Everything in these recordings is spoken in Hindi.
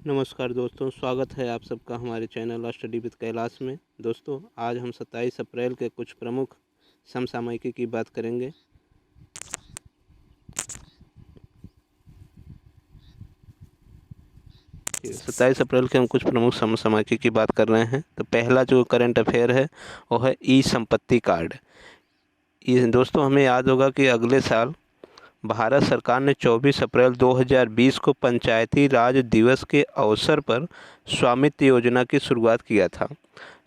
नमस्कार दोस्तों, स्वागत है आप सबका हमारे चैनल स्टडी विद कैलाश में। दोस्तों, आज हम 27 अप्रैल के कुछ प्रमुख समसामयिकी की बात करेंगे। ठीक है, 27 अप्रैल के हम कुछ प्रमुख समसामयिकी की बात कर रहे हैं। तो पहला जो करंट अफेयर है वो है ई संपत्ति कार्ड। ये दोस्तों, हमें याद होगा कि अगले साल भारत सरकार ने 24 अप्रैल 2020 को पंचायती राज दिवस के अवसर पर स्वामित्व योजना की शुरुआत किया था।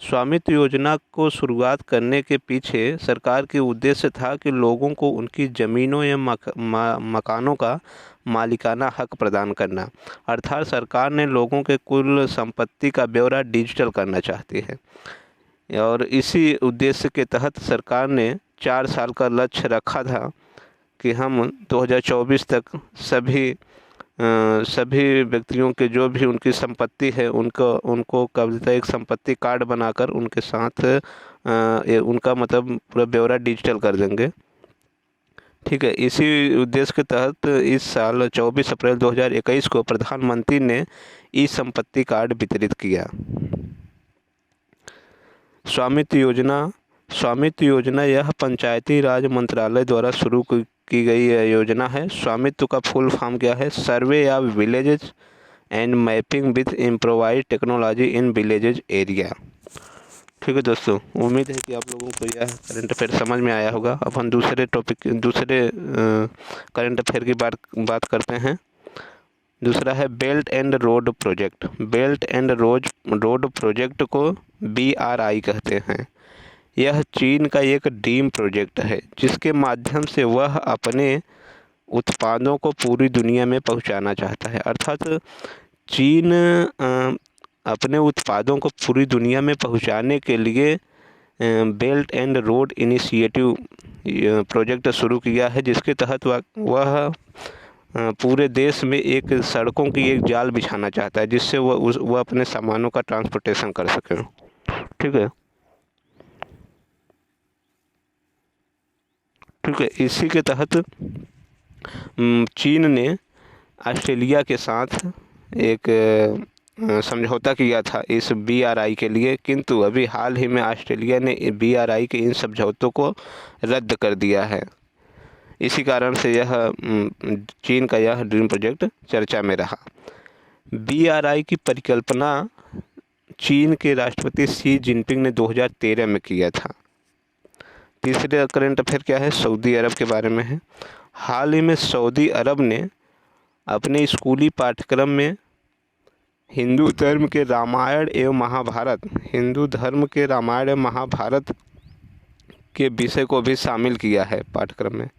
स्वामित्व योजना को शुरुआत करने के पीछे सरकार के उद्देश्य था कि लोगों को उनकी ज़मीनों या मकानों का मालिकाना हक प्रदान करना। अर्थात सरकार ने लोगों के कुल संपत्ति का ब्यौरा डिजिटल करना चाहती है और इसी उद्देश्य के तहत सरकार ने 4 साल का लक्ष्य रखा था कि हम 2024 तक सभी व्यक्तियों के जो भी उनकी संपत्ति है उनको कब्ज़ा एक संपत्ति कार्ड बनाकर उनके साथ उनका मतलब पूरा ब्यौरा डिजिटल कर देंगे। ठीक है, इसी उद्देश्य के तहत इस साल 24 अप्रैल 2021 को प्रधानमंत्री ने ई संपत्ति कार्ड वितरित किया। स्वामित्व योजना यह पंचायती राज मंत्रालय द्वारा शुरू की गई योजना है। स्वामित्व का फुल फॉर्म क्या है? Survey of villages and mapping with improvise technology in villages area. ठीक है दोस्तों, उम्मीद है कि आप लोगों को यह करंट अफेयर समझ में आया होगा। अब हम दूसरे करंट अफेयर की बात करते हैं। दूसरा है belt and road project. Belt and road project को BRI कहते हैं। यह चीन का एक ड्रीम प्रोजेक्ट है जिसके माध्यम से वह अपने उत्पादों को पूरी दुनिया में पहुंचाना चाहता है। अर्थात चीन अपने उत्पादों को पूरी दुनिया में पहुंचाने के लिए belt and road initiative project शुरू किया है, जिसके तहत वह पूरे देश में एक सड़कों की एक जाल बिछाना चाहता है जिससे वह अपने सामानों का ट्रांसपोर्टेशन कर सके। ठीक है, इसी के तहत चीन ने ऑस्ट्रेलिया के साथ एक समझौता किया था इस BRI के लिए, किंतु अभी हाल ही में ऑस्ट्रेलिया ने BRI के इन समझौतों को रद्द कर दिया है। इसी कारण से यह चीन का यह ड्रीम प्रोजेक्ट चर्चा में रहा। BRI की परिकल्पना चीन के राष्ट्रपति शी जिनपिंग ने 2013 में किया था। तीसरे करंट अफेयर क्या है? सऊदी अरब के बारे में है। हाल ही में सऊदी अरब ने अपने स्कूली पाठ्यक्रम में हिंदू धर्म के रामायण एवं महाभारत के विषय को भी शामिल किया है पाठ्यक्रम में।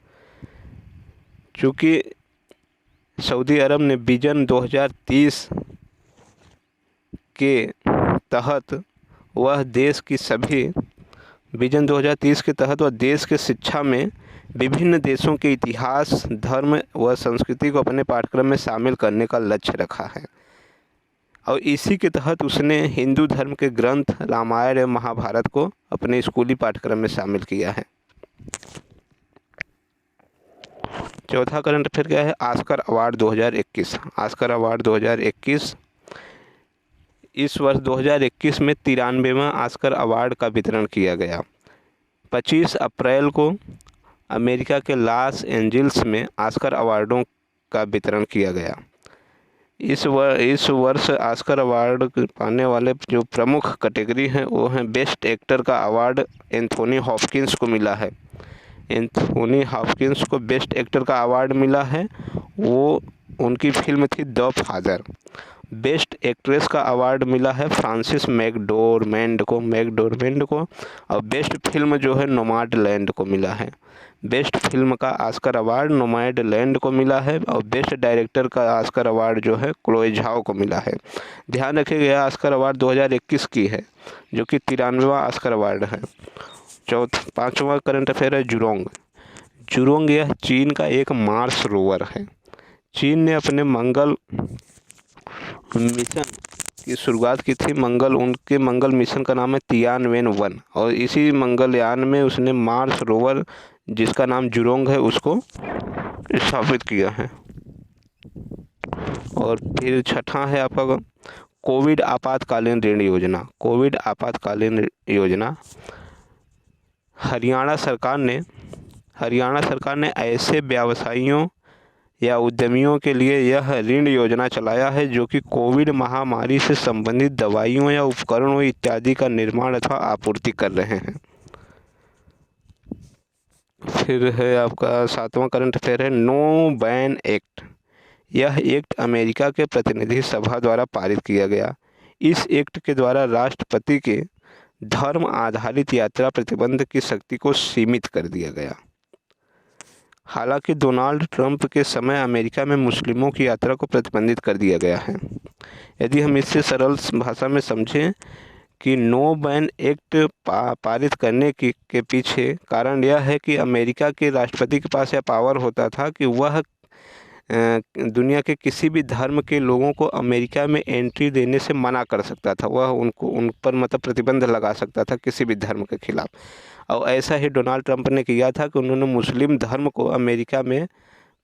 चूँकि सऊदी अरब ने विजन 2030 के तहत वह देश के शिक्षा में विभिन्न देशों के इतिहास, धर्म व संस्कृति को अपने पाठ्यक्रम में शामिल करने का लक्ष्य रखा है और इसी के तहत उसने हिंदू धर्म के ग्रंथ रामायण एवं महाभारत को अपने स्कूली पाठ्यक्रम में शामिल किया है। चौथा करंट अफेयर क्या है? Oscar award 2021। ऑस्कर अवार्ड 2021 इस वर्ष 2021 में 93वां ऑस्कर अवार्ड का वितरण किया गया। 25 अप्रैल को अमेरिका के लॉस एंजिल्स में ऑस्कर अवार्डों का वितरण किया गया। इस वर्ष ऑस्कर अवार्ड पाने वाले जो प्रमुख कैटेगरी हैं वो हैं बेस्ट एक्टर का अवार्ड एंथोनी हॉपकिंस को मिला है। एंथोनी हॉपकिंस को बेस्ट एक्टर का अवार्ड मिला है। वो उनकी फिल्म थी द फादर। बेस्ट एक्ट्रेस का अवार्ड मिला है फ्रांसिस मैकडोरमेंड को और बेस्ट फिल्म जो है नोमैडलैंड को मिला है। बेस्ट फिल्म का ऑस्कर अवार्ड नोमैडलैंड को मिला है और बेस्ट डायरेक्टर का ऑस्कर अवार्ड जो है क्लोए झाओ को मिला है। ध्यान रखिएगा, ऑस्कर अवार्ड 2021 की है जो कि 93वां ऑस्कर अवार्ड है। पाँचवा करंट अफेयर है जुरोंग। यह चीन का एक मार्स रोवर है। चीन ने अपने मंगल मिशन की शुरुआत की थी। उनके मंगल मिशन का नाम है तियानवेन-1 और इसी मंगलयान में उसने मार्स रोवर जिसका नाम जुरोंग है उसको स्थापित किया है। और फिर छठा है आपका कोविड आपातकालीन ऋण योजना। कोविड आपातकालीन योजना हरियाणा सरकार ने ऐसे व्यवसायियों या उद्यमियों के लिए यह ऋण योजना चलाया है जो कि कोविड महामारी से संबंधित दवाइयों या उपकरणों इत्यादि का निर्माण अथवा आपूर्ति कर रहे हैं। फिर है आपका सातवां करंट अफेयर है नो बैन एक्ट। यह एक्ट अमेरिका के प्रतिनिधि सभा द्वारा पारित किया गया। इस एक्ट के द्वारा राष्ट्रपति के धर्म आधारित यात्रा प्रतिबंध की शक्ति को सीमित कर दिया गया। हालांकि डोनाल्ड ट्रंप के समय अमेरिका में मुस्लिमों की यात्रा को प्रतिबंधित कर दिया गया है। यदि हम इससे सरल भाषा में समझें कि नो बैन एक्ट पारित करने के पीछे कारण यह है कि अमेरिका के राष्ट्रपति के पास यह पावर होता था कि वह दुनिया के किसी भी धर्म के लोगों को अमेरिका में एंट्री देने से मना कर सकता था। वह उन पर मतलब प्रतिबंध लगा सकता था किसी भी धर्म के खिलाफ। और ऐसा ही डोनाल्ड ट्रंप ने किया था कि उन्होंने मुस्लिम धर्म को अमेरिका में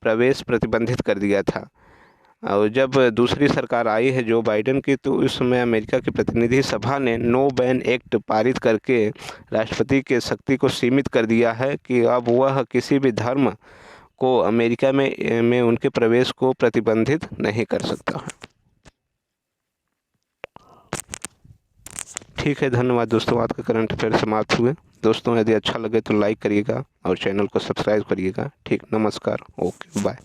प्रवेश प्रतिबंधित कर दिया था। और जब दूसरी सरकार आई है जो बाइडेन की, तो उस समय अमेरिका की प्रतिनिधि सभा ने नो बैन एक्ट पारित करके राष्ट्रपति के शक्ति को सीमित कर दिया है कि अब वह किसी भी धर्म को अमेरिका में उनके प्रवेश को प्रतिबंधित नहीं कर सकता है। ठीक है, धन्यवाद दोस्तों। आज का करंट अफेयर समाप्त हुए। दोस्तों यदि अच्छा लगे तो लाइक करिएगा और चैनल को सब्सक्राइब करिएगा। ठीक, नमस्कार, ओके, बाय।